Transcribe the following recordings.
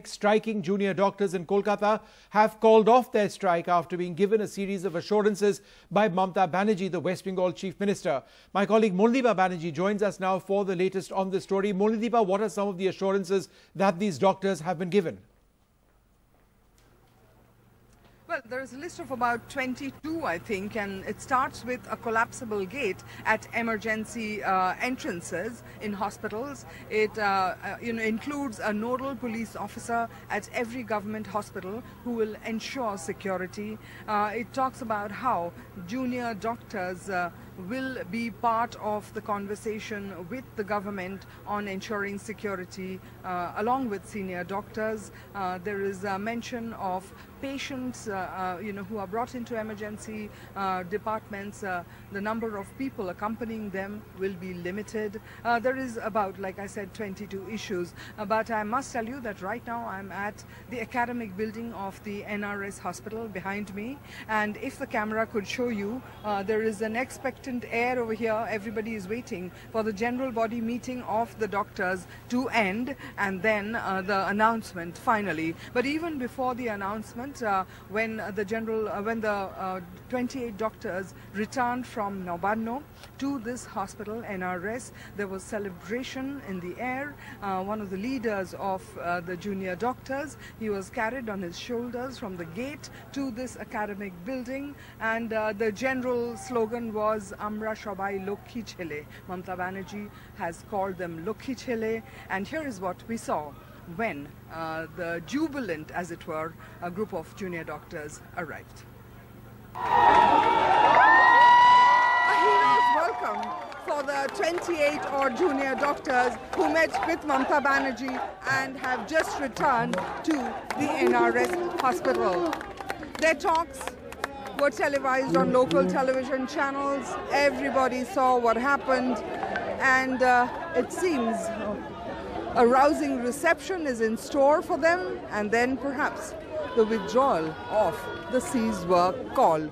Striking junior doctors in Kolkata have called off their strike after being given a series of assurances by Mamata Banerjee, the West Bengal Chief Minister. My colleague Molnideepa Banerjee joins us now for the latest on this story. Molnideepa, what are some of the assurances that these doctors have been given? Well, there is a list of about 22, I think, and it starts with a collapsible gate at emergency entrances in hospitals. It includes a nodal police officer at every government hospital who will ensure security. It talks about how junior doctors will be part of the conversation with the government on ensuring security along with senior doctors. There is a mention of patients who are brought into emergency departments. The number of people accompanying them will be limited. There is about, like I said, 22 issues. But I must tell you that right now I'm at the academic building of the NRS hospital behind me. And if the camera could show you, there is an expectant air over here. Everybody is waiting for the general body meeting of the doctors to end and then the announcement finally. But even before the announcement, when the 28 doctors returned from Nobanno to this hospital, NRS, there was celebration in the air. One of the leaders of the junior doctors, he was carried on his shoulders from the gate to this academic building, and the general slogan was Amra Shobai Lokhi Chele. Mamata Banerjee has called them Lokhi Chele, and here is what we saw when the jubilant, as it were, a group of junior doctors arrived. A hero's welcome for the 28 odd junior doctors who met with Mamata Banerjee and have just returned to the NRS hospital. Their talks were televised on local television channels. Everybody saw what happened, and it seems a rousing reception is in store for them, and then perhaps the withdrawal of the cease work call.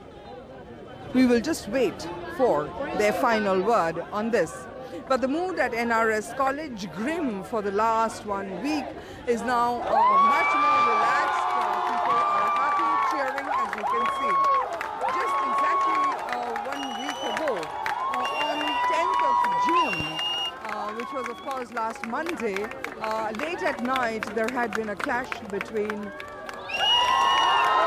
We will just wait for their final word on this. But the mood at NRS College, grim for the last 1 week, is now much more relaxed. People are happy, cheering, as you can see. Just exactly 1 week ago, on 10th of June, which was of course last Monday, late at night there had been a clash between,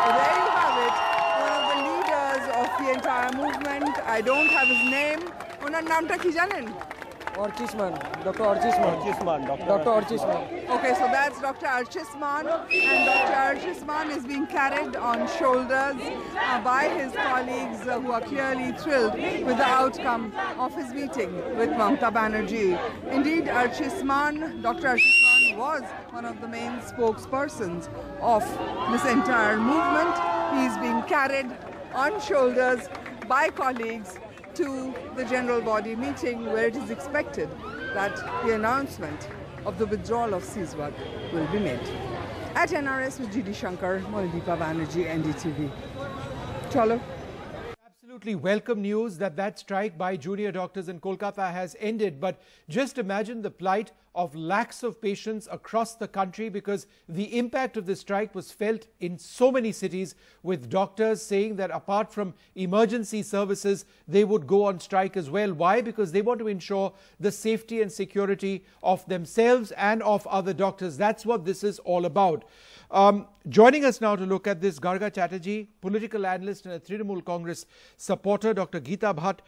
there you have it, one of the leaders of the entire movement. I don't have his name. Onar namta ki janen? Orchisman, Dr. Orchisman. Dr. Orchisman. Okay, so that's Dr. Orchisman, and Dr. Orchisman is being carried on shoulders by his colleagues who are clearly thrilled with the outcome of his meeting with Mamata Banerjee. Indeed, Dr. Orchisman was one of the main spokespersons of this entire movement. He is being carried on shoulders by colleagues to the general body meeting, where it is expected that the announcement of the withdrawal of cease work will be made. At NRS with GD Shankar, Molnideepa Banerjee, NDTV. Chalo. Absolutely welcome news that strike by junior doctors in Kolkata has ended, but just imagine the plight of lakhs of patients across the country, because the impact of the strike was felt in so many cities, with doctors saying that apart from emergency services, they would go on strike as well. Why? Because they want to ensure the safety and security of themselves and of other doctors. That's what this is all about. Joining us now to look at this, Garga Chatterjee, political analyst and a Trinamool Congress supporter, Dr. Geeta Bhatt,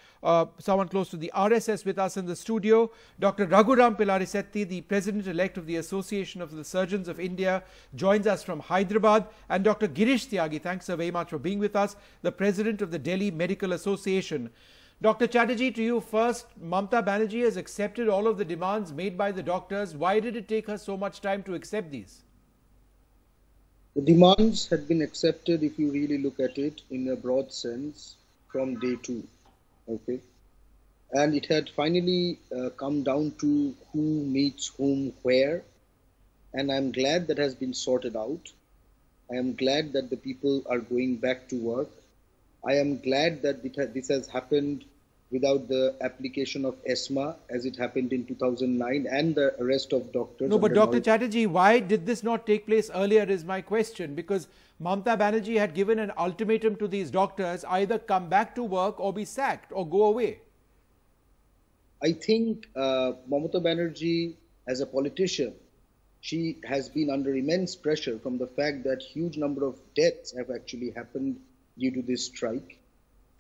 someone close to the RSS with us in the studio, Dr. Raghuram Pillarisetti, the President-elect of the Association of the Surgeons of India, joins us from Hyderabad, and Dr. Girish Tyagi, thanks so very much for being with us, the President of the Delhi Medical Association. Dr. Chatterjee, to you first. Mamata Banerjee has accepted all of the demands made by the doctors. Why did it take her so much time to accept these? The demands had been accepted, if you really look at it, in a broad sense from day 2. Okay. And it had finally come down to who meets whom where. And I'm glad that has been sorted out. I am glad that the people are going back to work. I am glad that this has happened without the application of ESMA, as it happened in 2009, and the arrest of doctors. No, but Dr. Chatterjee, why did this not take place earlier is my question, because Mamata Banerjee had given an ultimatum to these doctors, either come back to work or be sacked or go away. I think Mamata Banerjee, as a politician, she has been under immense pressure from the fact that huge number of deaths have actually happened due to this strike.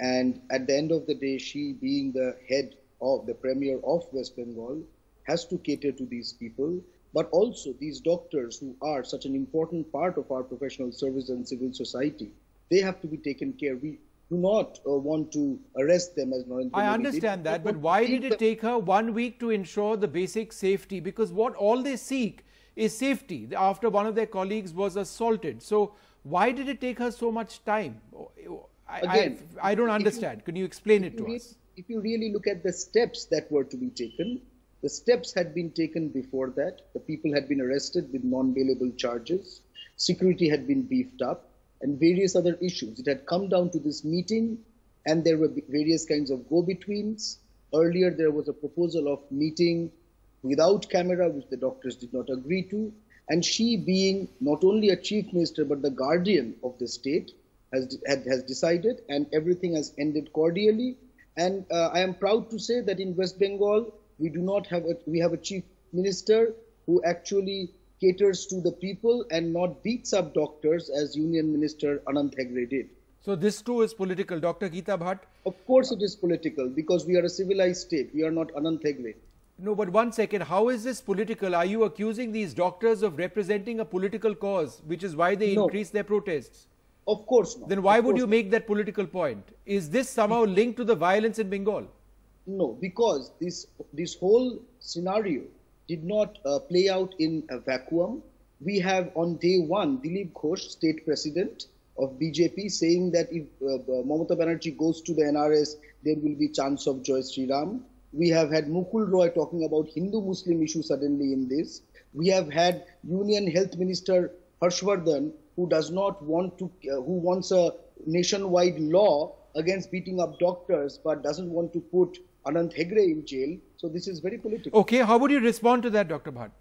And at the end of the day, she, being the head of the premier of West Bengal, has to cater to these people, but also these doctors who are such an important part of our professional service and civil society. They have to be taken care. We do not want to arrest them as Narendra Modi. I understand that, but why did it take her 1 week to ensure the basic safety? Because what all they seek is safety after one of their colleagues was assaulted. So why did it take her so much time? I don't understand. Can you explain it to us? If you really look at the steps that were to be taken, the steps had been taken before that. The people had been arrested with non-bailable charges. Security had been beefed up and various other issues. It had come down to this meeting and there were various kinds of go-betweens. Earlier, there was a proposal of meeting without camera, which the doctors did not agree to. And she, being not only a chief minister, but the guardian of the state, has decided, and everything has ended cordially. And I am proud to say that in West Bengal, we have a chief minister who actually caters to the people and not beats up doctors as Union Minister Anant Hegde did. So this too is political. Dr. Geeta Bhatt? Of course it is political, because we are a civilized state. We are not Anant Hegde. No, but 1 second. How is this political? Are you accusing these doctors of representing a political cause, which is why they increase their protests? Of course not. Then why would you make that political point? Is this somehow linked to the violence in Bengal? No, because this whole scenario did not play out in a vacuum. We have on day one, Dilip Ghosh, state president of BJP, saying that if Mamata Banerjee goes to the NRS, there will be chance of Joy Sri Ram. We have had Mukul Roy talking about Hindu-Muslim issue suddenly in this. We have had Union Health Minister Harshvardhan, who does not want to, who wants a nationwide law against beating up doctors, but doesn't want to put Anant Hegde in jail. So this is very political. Okay, how would you respond to that, Dr. Bhatt?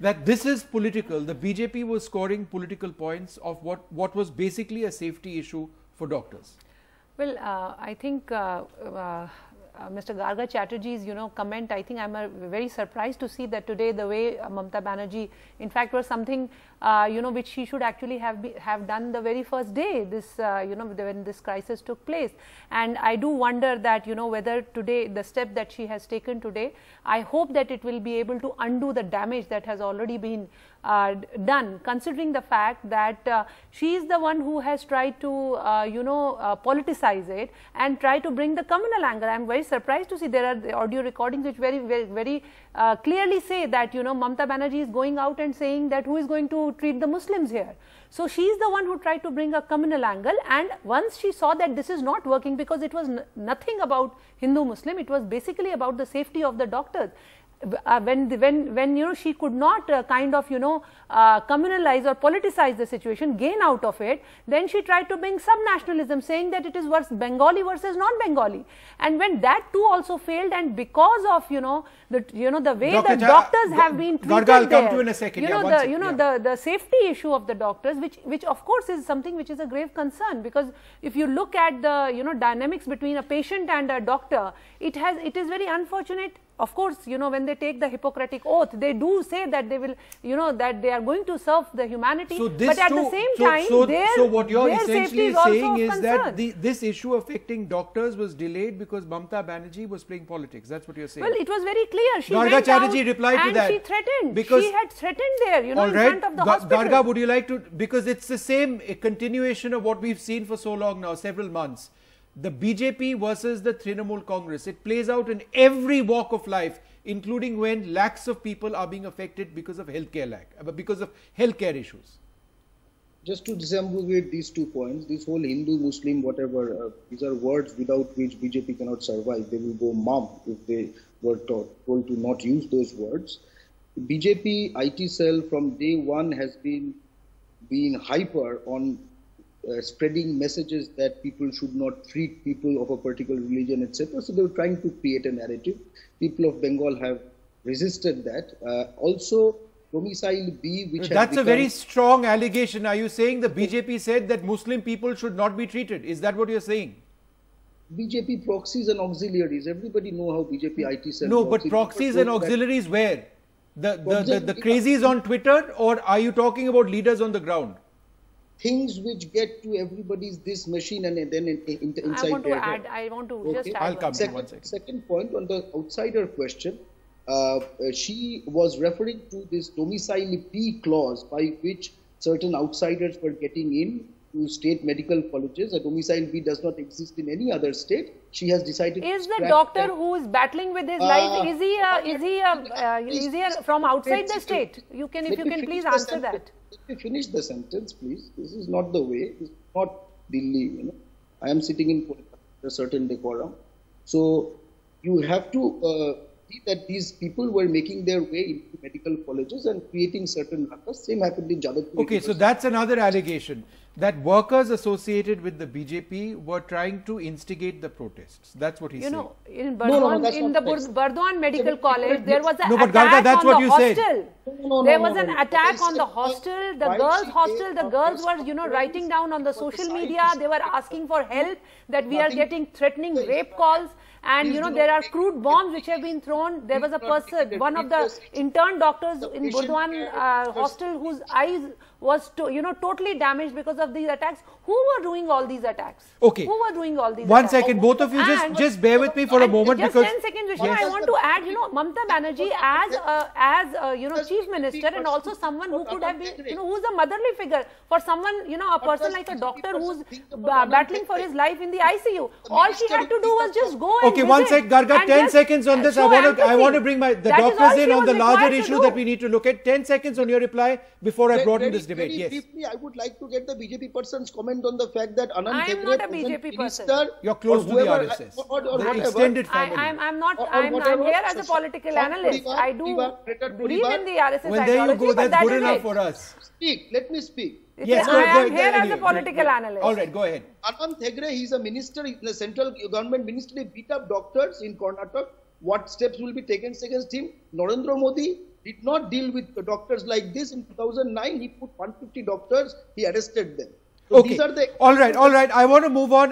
That this is political. The BJP was scoring political points of what was basically a safety issue for doctors. Well, I think Mr. Garga Chatterjee's, comment, I think I'm very surprised to see that today the way Mamata Banerjee, in fact, was something, which she should actually have done the very first day, this, when this crisis took place. And I do wonder that, whether today, the step that she has taken today, I hope that it will be able to undo the damage that has already been done, considering the fact that she is the one who has tried to, politicize it and try to bring the communal angle. I am very surprised to see there are the audio recordings which very clearly say that, Mamata Banerjee is going out and saying that who is going to treat the Muslims here. So she is the one who tried to bring a communal angle, and once she saw that this is not working, because it was nothing about Hindu-Muslim, it was basically about the safety of the doctors. When she could not communalize or politicize the situation, gain out of it, then she tried to bring sub-nationalism, saying that it is Bengali versus non-Bengali. And when that too also failed, and because of the way the doctors have been treated Garga, I'll there, come to in a second. The safety issue of the doctors, which of course is something which is a grave concern, because if you look at the dynamics between a patient and a doctor, it is very unfortunate. Of course, when they take the Hippocratic oath, they do say that they will, that they are going to serve the humanity. So but at the same time, so what you're essentially saying is that this issue affecting doctors was delayed because Mamata Banerjee was playing politics. That's what you're saying. Well, it was very clear. She Garga Chatterjee replied to that. And she threatened. Because she had threatened there, in front of the hospital. Garga, would you like to, because it's the same continuation of what we've seen for so long now, several months. The BJP versus the Trinamool Congress. It plays out in every walk of life, including when lakhs of people are being affected because of healthcare issues. Just to disambiguate these 2 points, this whole Hindu, Muslim, whatever, these are words without which BJP cannot survive. They will go mum if they were told to not use those words. BJP IT cell from day one has been hyper on spreading messages that people should not treat people of a particular religion, etc. So they were trying to create a narrative. People of Bengal have resisted that. Also, domicile B, which that's a very strong allegation. Are you saying the BJP said that Muslim people should not be treated? Is that what you're saying? BJP proxies and auxiliaries. Everybody know how BJP IT cell. No, but proxies and auxiliaries where? The crazies on Twitter, or are you talking about leaders on the ground? Things which get to everybody's this machine and then inside I want to their add. head. I want to Okay. just add. I'll come in 1 second. Second point on the outsider question, she was referring to this domicile P clause by which certain outsiders were getting in to state medical colleges. A domicile B does not exist in any other state. She has decided. Is to the scrap doctor that. who is battling with his life, is he from outside the state? You can, if you can please answer that. Let me finish the sentence, please. This is not the way. This is not Delhi. You know, I am sitting in a certain decorum. So you have to see that these people were making their way into medical colleges and creating certain lakhs. Same happened in Jadavpur. Okay, so that's another allegation, that workers associated with the BJP were trying to instigate the protests. That's what he's saying. You know, in Burdwan, in the Burdwan Medical College, there was an Garga, attack that's on what the you hostel. said. There was an attack on the hostel, the girls' hostel. The girls were, you know, writing down on the social media. They were asking for help, that we are getting threatening rape calls. And you know, there are crude bombs which have been thrown. There was a person, one of the intern doctors in Burdwan hostel, whose eyes was totally damaged because of these attacks. Who were doing all these attacks? Okay. Who were doing all these One attacks? second, both of you just bear with me for a moment, just because 10 seconds, Vishnu, I want to add, you know, Mamata Banerjee as Chief Minister, and also someone who could have been, you know, who's a motherly figure for someone, you know, a person like a doctor who's battling for his life in the ICU. All she had to do was just go and okay, 1 sec, Garga, 10 seconds on this. I want to bring the doctors in on the larger issue that we need to look at. 10 seconds on your reply before I broaden this debate. Yes. Briefly, I would like to get the BJP person's comment on the fact that Anand I am not a BJP person. You're close to the RSS. The extended family. I'm not. I'm here as a political analyst. I do believe in the RSS well, there you go. That's good enough for us. Speak. Let me speak. Yes, I am here as a political analyst. All right, go ahead. Anand Thegre, he's a minister in the central government ministry, beat up doctors in Karnataka. What steps will be taken against him? Narendra Modi did not deal with doctors like this. In 2009, he put 150 doctors, he arrested them. So okay. These are the all right. I want to move on.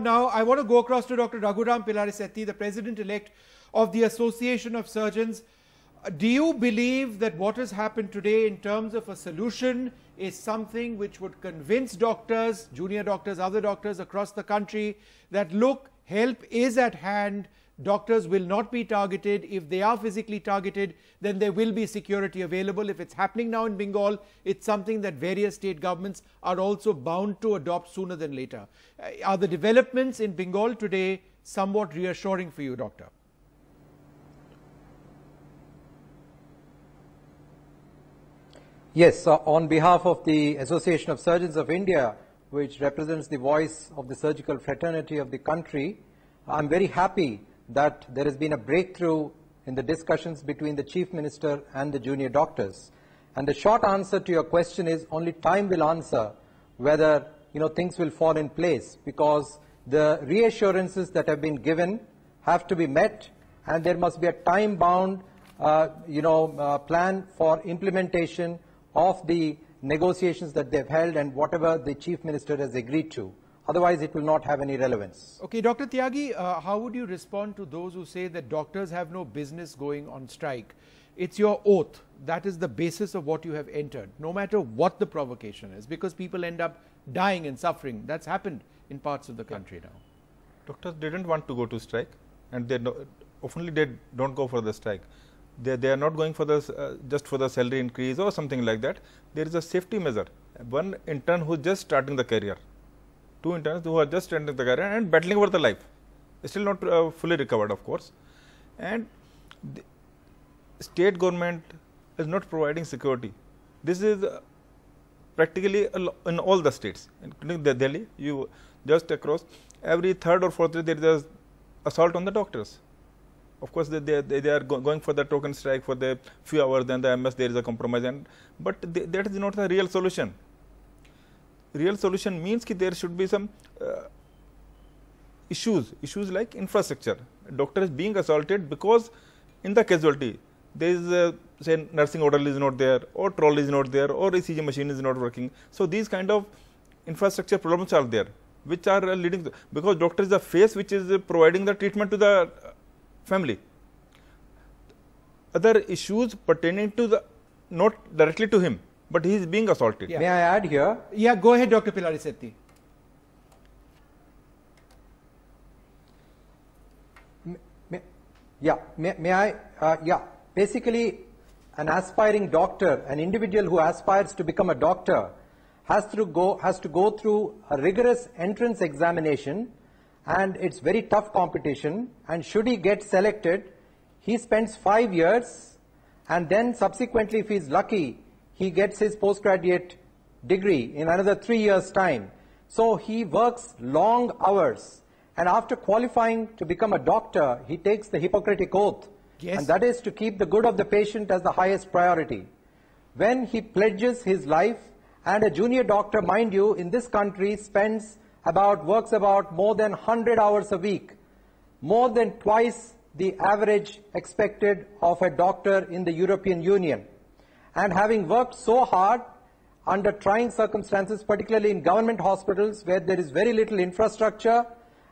Now. I want to go across to Dr. Raghuram Pillarisetti, the president-elect of the Association of Surgeons. Do you believe that what has happened today in terms of a solution is something which would convince doctors, junior doctors, other doctors across the country that, look, help is at hand, doctors will not be targeted. If they are physically targeted, then there will be security available. If it's happening now in Bengal, it's something that various state governments are also bound to adopt sooner than later. Are the developments in Bengal today somewhat reassuring for you, Doctor? Yes, on behalf of the Association of Surgeons of India, which represents the voice of the surgical fraternity of the country, I'm very happy that there has been a breakthrough in the discussions between the Chief Minister and the junior doctors. And the short answer to your question is only time will answer whether, you know, things will fall in place, because the reassurances that have been given have to be met, and there must be a time-bound, plan for implementation of the negotiations that they've held and whatever the Chief Minister has agreed to. Otherwise, it will not have any relevance. Okay, Dr. Tyagi, how would you respond to those who say that doctors have no business going on strike? It's your oath. That is the basis of what you have entered, no matter what the provocation is, because people end up dying and suffering. That's happened in parts of the country now. Doctors didn't want to go to strike, and oftenly they don't go for the strike. They are not going for the just for the salary increase or something like that. There is a safety measure. One intern who is just starting the career, two interns who are just starting the career and battling over the life, still not fully recovered, of course. And the state government is not providing security. This is practically in all the states, including the Delhi. You just across every third or fourth day there is an assault on the doctors. Of course, they are going for the token strike for the few hours, then the MS there is a compromise, but that is not the real solution. real solution means that there should be some issues like infrastructure. A doctor is being assaulted because in the casualty there is say nursing orderly is not there, or trolley is not there, or ECG machine is not working. So these kind of infrastructure problems are there, which are leading to, because doctor is the face which is providing the treatment to the family. Other issues pertaining to the, not directly to him, but he is being assaulted. Yeah. May I add here? Yeah, go ahead, Dr. Pilarisetti. May I? Basically, an aspiring doctor, an individual who aspires to become a doctor, has to go through a rigorous entrance examination, and it's very tough competition. And should he get selected, he spends 5 years, and then subsequently, if he's lucky, he gets his postgraduate degree in another 3 years' time. So he works long hours, and after qualifying to become a doctor, he takes the Hippocratic Oath, and that is to keep the good of the patient as the highest priority. When he pledges his life, and a junior doctor, mind you, in this country works about more than 100 hours a week, more than twice the average expected of a doctor in the European Union. And having worked so hard under trying circumstances, particularly in government hospitals where there is very little infrastructure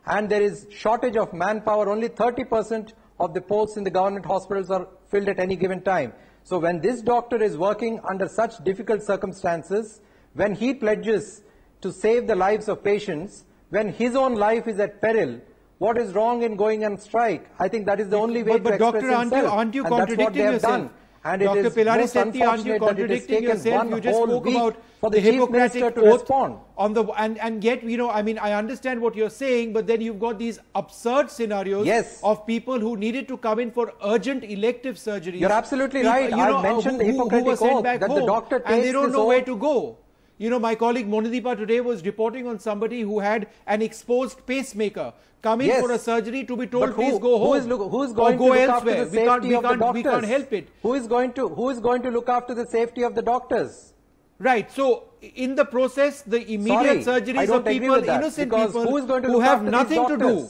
and there is shortage of manpower, only 30% of the posts in the government hospitals are filled at any given time. So when this doctor is working under such difficult circumstances, when he pledges to save the lives of patients, when his own life is at peril, what is wrong in going on strike? I think that is the only way to express Doctor, himself. aren't you contradicting yourself? And Dr. it is Pilarisetti, aren't you contradicting yourself? You just spoke about the Hippocratic Oath on the, and yet, you know, I mean, I understand what you're saying, but then you've got these absurd scenarios of people who needed to come in for urgent elective surgeries. You're absolutely right. I mentioned the Hippocratic Oath that the doctor takes, and they don't know where to go. You know, my colleague Monideepa today was reporting on somebody who had an exposed pacemaker come in for a surgery to be told, please go home. Who is going to look after the safety of the doctors? We can't help it. Who is going to look after the safety of the doctors? Right. So, in the process, the immediate surgeries of people, innocent people who have nothing to do,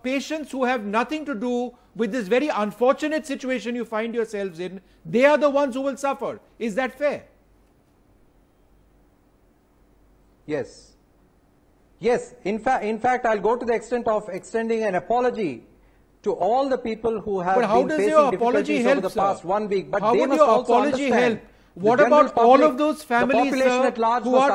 patients who have nothing to do with this very unfortunate situation you find yourselves in, they are the ones who will suffer. Is that fair? Yes. Yes, in fact, I'll go to the extent of extending an apology to all the people who have been facing difficulties over the past 1 week. But how they would must your also apology understand help? What about all of those families, sir, who are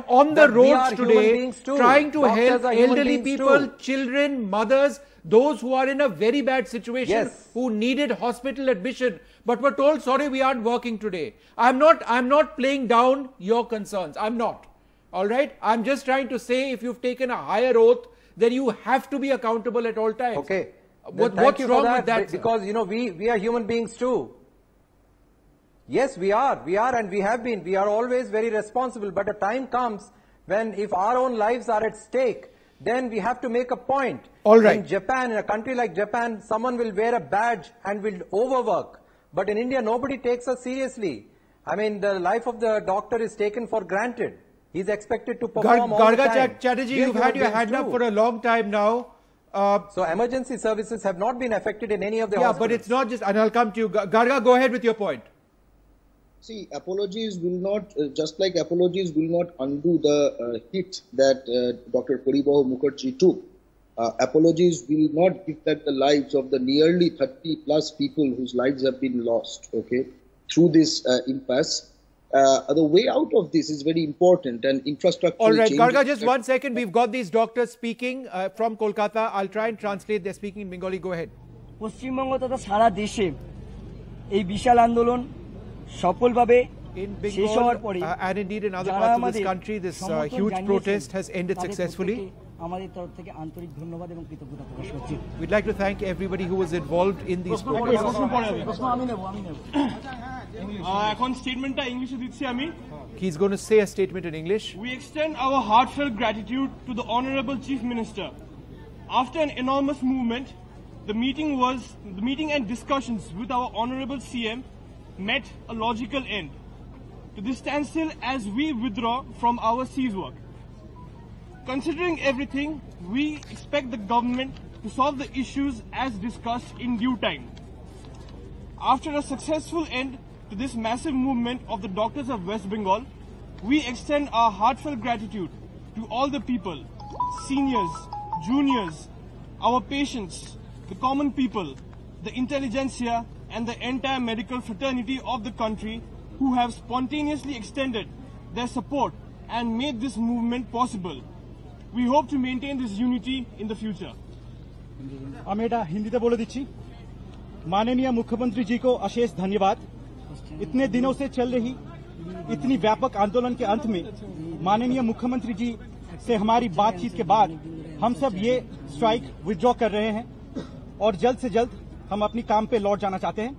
on the roads today, trying to help elderly people, children, mothers, those who are in a very bad situation, who needed hospital admission, but were told, sorry, we aren't working today. I'm not playing down your concerns. I'm not. All right, I'm just trying to say, if you've taken a higher oath, then you have to be accountable at all times. Okay. What's wrong with that? Because, you know, we are human beings too. Yes, we are, and we have been. We are always very responsible. But a time comes when, if our own lives are at stake, then we have to make a point. All right. In Japan, in a country like Japan, someone will wear a badge and will overwork. But in India, nobody takes us seriously. I mean, the life of the doctor is taken for granted. He's expected to perform all the time. Garga Chatterjee, you've had your hand up for a long time now. So emergency services have not been affected in any of the hospitals. Yeah, but it's not just, and I'll come to you. Garga, go ahead with your point. See, apologies will not, just like apologies will not undo the hit that Dr. Paribahu Mukherjee took. Apologies will not give back the lives of the nearly 30 plus people whose lives have been lost, okay, through this impasse. The way out of this is very important, and infrastructure. All right, Garga, just 1 second. We've got these doctors speaking from Kolkata. I'll try and translate. They're speaking in Bengali. Go ahead. Paschimbanga তথা সারা দেশে এই বিশাল আন্দোলন সফলভাবে শেষ হওয়ার পরে and indeed in other parts of this country, this huge protest has ended successfully. আমাদের তরফ থেকে আন্তরিক ধন্যবাদ এবং কৃতজ্ঞতা প্রকাশ করছি। We'd like to thank everybody who was involved in these protests. এখন স্টেটমেন্টটা ইংলিশে দিচ্ছি আমি। He's going to say a statement in English. We extend our heartfelt gratitude to the Honorable Chief Minister. After an enormous movement, the meeting and discussions with our Honorable CM met a logical end. to this standstill as we withdraw from our cease work. Considering everything, we expect the government to solve the issues as discussed in due time. After a successful end to this massive movement of the doctors of West Bengal, we extend our heartfelt gratitude to all the people, seniors, juniors, our patients, the common people, the intelligentsia, and the entire medical fraternity of the country who have spontaneously extended their support and made this movement possible. We hope to maintain this unity in the future. আমি এটা হিন্দিতে বলে দিচ্ছি। माननीय मुख्यमंत्री जी को अशेष धन्यवाद। इतने दिनों से चल रही इतनी व्यापक आंदोलन के अंत में माननीय मुख्यमंत्री जी से हमारी बातचीत के बाद हम सब ये स्ट्राइक विथड्रॉ कर रहे हैं और जल्द से जल्द हम अपनी काम पे लौट जाना चाहते हैं।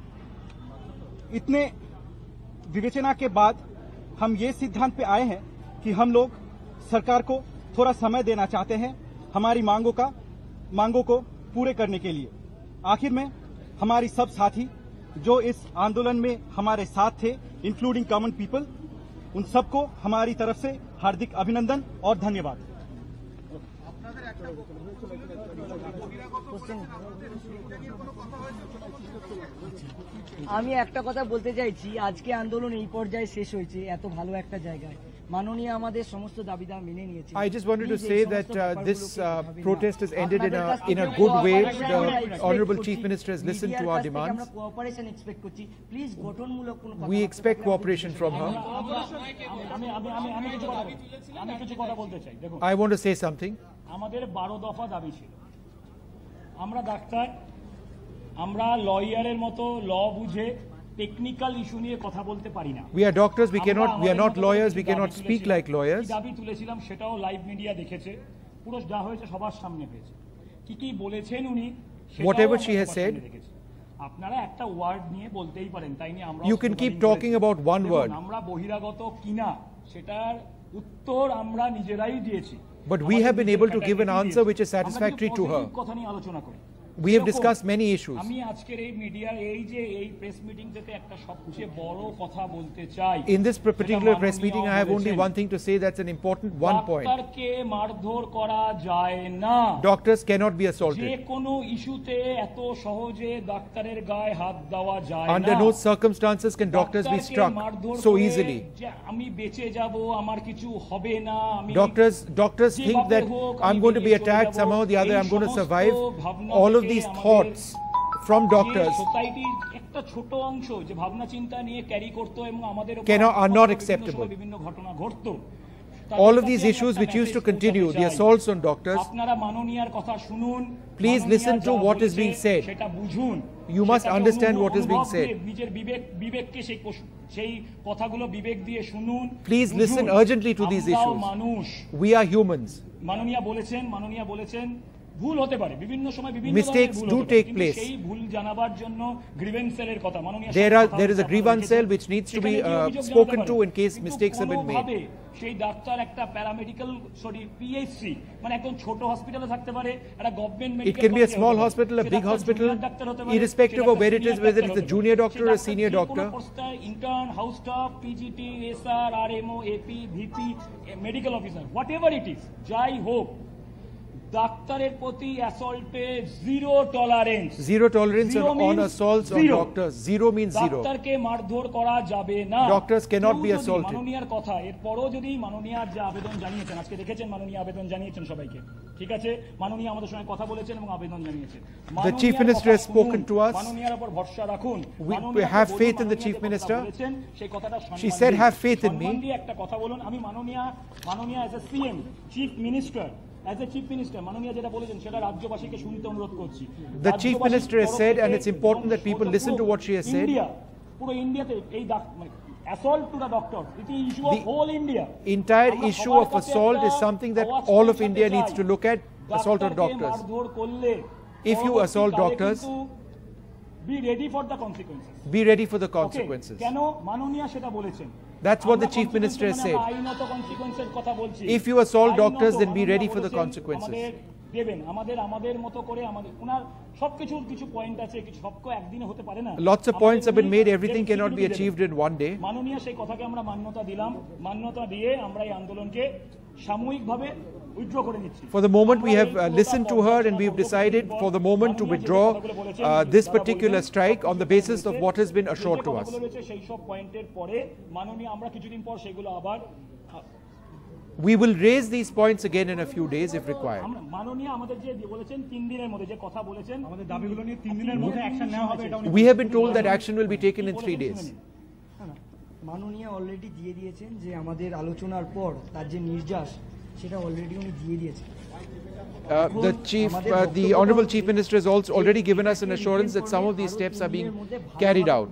इतने विवेचना के बाद हम ये सिद्धांत पे आए हैं कि हम लोग सरकार को थोड़ा समय देना चाहते हैं हमारी मांगों को पूरे करने के लिए। आखिर में हमारी सब साथी जो इस आंदोलन में हमारे साथ थे, इंक्लूडिंग कॉमन पीपल, उन सबको हमारी तरफ से हार्दिक अभिनंदन और धन्यवाद। আমি একটা কথা বলতে চাইছি, আজকে আন্দোলন এই পর্যায়ে শেষ হয়েছে এত ভালো একটা জায়গায়। মাননীয় আমাদের সমস্ত দাবিদার মেনে নিয়েছে। I just wanted to say that this protest has ended in a good way. The Honorable Chief Minister has listened to our demands. আমরা কোঅপারেশন এক্সপেক্ট করছি। প্লিজ গঠনমূলক কোনো কথা। We expect cooperation from her. আমি কিছু কথা বলতে চাই। দেখুন, I want to say something. আমাদের 12 দফা দাবি ছিল। আমরা ডাক্তার, আমরা লয়ারের মতো ল বুঝে টেকনিক্যাল ইস্যু নিয়ে কথা বলতে পারি না। We are doctors, we are not lawyers, we cannot speak like lawyers. দাবি তুলেছিলাম সেটাও লাইভ মিডিয়া দেখেছে, পুরো যা হয়েছে সবার সামনে হয়েছে। কি বলেছেন উনি, whatever she has said, আপনারা একটা ওয়ার্ড নিয়ে বলতেই পারেন, তাই নিয়ে আমরা you can keep talking about one word. আমরা বহিরাগত কিনা সেটার উত্তর আমরা নিজেরাই দিয়েছি। But we have been able to give an answer which is satisfactory to her. কথা নিয়ে আলোচনা করি। We have discussed many issues. আমি আজকের এই মিডিয়ার এই প্রেস মিটিং থেকে একটা সবচেয়ে বড় কথা বলতে চাই। In this particular press meeting I have only one thing to say, that's an important one point. ডাক্তারকে মারধর করা যায় না। Doctors cannot be assaulted. যে কোনো ইস্যুতে এত সহজে ডাক্তারের গায়ে হাত দেওয়া যায় না। Under no circumstances can doctors be struck so easily. আমি বেঁচে যাব, আমার কিছু হবে না, আমি Doctors think that I'm going to be attacked somehow or the other, I'm going to survive. All of these thoughts from doctors are not acceptable. All of these issues which used to continue, the assaults on doctors, please listen to what is being said. You must understand what is being said. Please listen urgently to these issues. We are humans. ভুল হতে পারে, বিভিন্ন সময় বিভিন্ন mistakes do take place. সেই ভুল জানাবার জন্য গ্রিভেন্স সেলের কথা মাননীয় there is a grievance cell which needs to be spoken to in case mistakes have been made. সেই ডাক্তার একটা প্যারামেডিক্যাল পিএইচসি মানে একদম ছোট হসপিটালে থাকতে পারে, একটা government medical, it can be a small hospital, a big hospital, irrespective of where it is, whether it's a junior doctor or a senior doctor, intern, house staff, PGT, SR, RMO, AP, VP, medical officer, whatever it is, যাই হোক ডাক্তারের প্রতি অ্যাসল্টে zero tolerance on assaults on doctors. Zero means zero. ডাক্তারকে মারধর করা যাবে না। Doctors cannot be assaulted. মাননীয়ার কথা, এরপরও যদি মাননীয়ার যে আবেদন জানিয়েছেন, আজকে দেখেছেন মাননীয় আবেদন জানিয়েছেন সবাইকে, ঠিক আছে, মাননীয় আমাদের সঙ্গে কথা বলেছেন এবং আবেদন জানিয়েছেন। The Chief Minister has spoken to us. মাননীয়ার উপর ভরসা রাখুন। We have faith in the Chief Minister. সেই কথাটা she said have faith in me. একটা কথা বলুন, আমি মাননীয় as a CM, Chief Minister, as a Chief Minister, মাননীয় যেটা বলেছেন সেটা রাজ্যবাসীকে শুনতে অনুরোধ করছি। The Chief Minister has said, and it's important that people listen to what she has said. পুরো ইন্ডিয়াতে এই assault to the doctors, it is issue of whole India. Entire issue of assault is something that all of India needs to look at. Assault on doctors. If you assault doctors, be ready for the consequences. Be ready for the consequences. কেন মাননীয় সেটা বলেছেন? That's what the Chief Minister has said. If you assault doctors, then be ready for the consequences. দেবেন আমাদের মতো করে আমাদের ওনার সবকিছুর কিছু পয়েন্ট আছে কিছু সবকো একদিনে হতে পারে না Lots of points have been made. Everything cannot be achieved in one day. মাননীয় সেই কথাকে আমরা মান্যতা দিলাম মান্যতা দিয়ে আমরা এই আন্দোলনকে সাময়িকভাবে withdraw করে নিচ্ছি For the moment we have listened to her and we have decided for the moment to withdraw this particular strike on the basis of what has been assured to us. সেই সব পয়েন্টের পরে মাননীয় আমরা কিছুদিন পর সেগুলো আবার We will raise these points again in a few days if required. মাননীয় আমাদের যে বলেছেন 3 দিনের মধ্যে যে কথা বলেছেন আমাদের দাবিগুলো নিয়ে 3 দিনের মধ্যে অ্যাকশন নেওয়া হবে এটা We have been told that action will be taken in 3 days. মাননীয় অলরেডি দিয়ে দিয়েছেন যে আমাদের আলোচনার পর তার যে নির্যাস সেটা অলরেডি উনি দিয়ে দিয়েছেন The Honourable Chief Minister has also already given us an assurance that some of these steps are being carried out.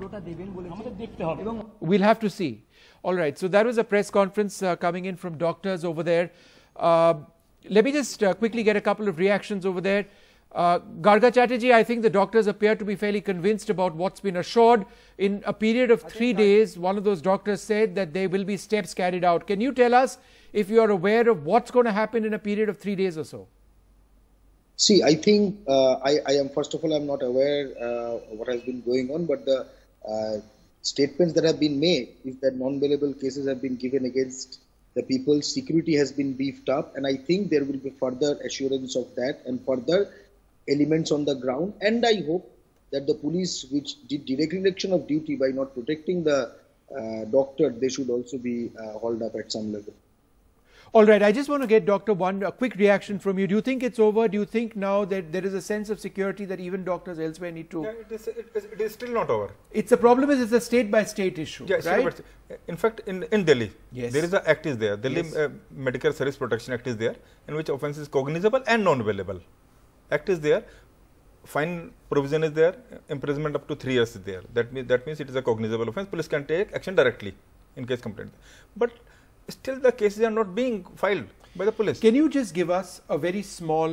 We'll have to see. All right, so that was a press conference coming in from doctors over there. Let me just quickly get a couple of reactions over there. Garga Chatterjee, I think the doctors appear to be fairly convinced about what's been assured. In a period of 3 days, one of those doctors said that there will be steps carried out. Can you tell us if you are aware of what's going to happen in a period of 3 days or so? See, I think I am, first of all, I'm not aware what has been going on, but the statements that have been made is that non-bailable cases have been given against the people, security has been beefed up, and I think there will be further assurance of that and further elements on the ground. And I hope that the police, which did direct direction of duty by not protecting the doctor, they should also be hauled up at some level. All right, I just want to get, Doctor, a quick reaction from you. Do you think it's over? Do you think now that there is a sense of security that even doctors elsewhere need to... Yeah, it is still not over. It's a problem is it's a state-by-state issue, yeah, right? Sure, in fact, in Delhi, yes, there is an act is there. Delhi Medical Service Protection Act is there, in which offence is cognizable and non-bailable. Act is there, fine provision is there, imprisonment up to 3 years is there. That means it is a cognizable offence. Police can take action directly in case complaint. But still the cases are not being filed by the police. Can you just give us a very small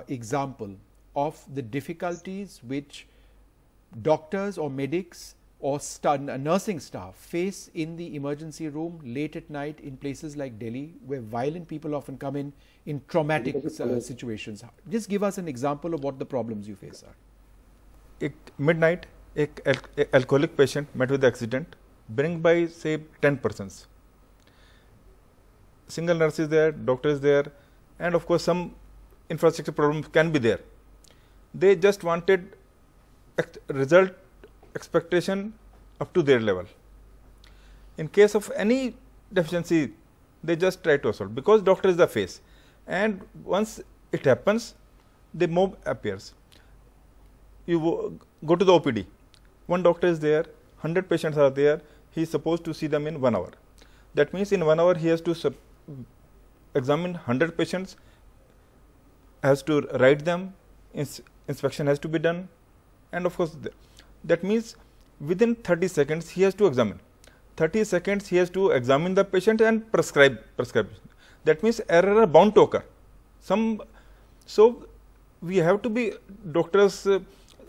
example of the difficulties which doctors or medics or nursing staff face in the emergency room late at night in places like Delhi, where violent people often come in traumatic situations? Just give us an example of what the problems you face are. Midnight, a alcoholic patient met with the accident, bring by say 10 persons. Single nurse is there, doctor is there, and of course some infrastructure problems can be there. They just wanted result expectation up to their level. In case of any deficiency, they just try to assault because doctor is the face, and once it happens, the mob appears. You go to the OPD, one doctor is there, 100 patients are there, he is supposed to see them in 1 hour. That means in 1 hour he has to examine 100 patients, has to write them, inspection has to be done, and of course that means within 30 seconds he has to examine. 30 seconds he has to examine the patient and prescribe. That means error are bound to occur. So we have to be doctors.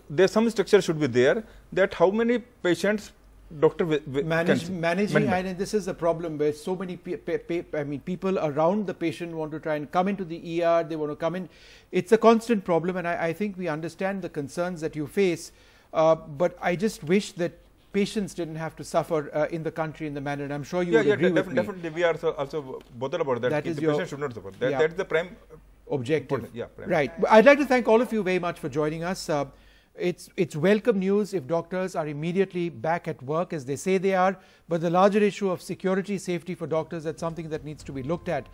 There some structure should be there that how many patients doctor managing, and this is a problem where so many people around the patient want to try and come into the ER, they want to come in. It's a constant problem, and I think we understand the concerns that you face, but I just wish that patients didn't have to suffer in the country in the manner, and I'm sure you would agree with me. Definitely, we are also bothered about that. That is the patient should not suffer. That's the prime objective. Prime. Right. I'd like to thank all of you very much for joining us. It's welcome news if doctors are immediately back at work as they say they are, but the larger issue of security, safety for doctors, that's something that needs to be looked at.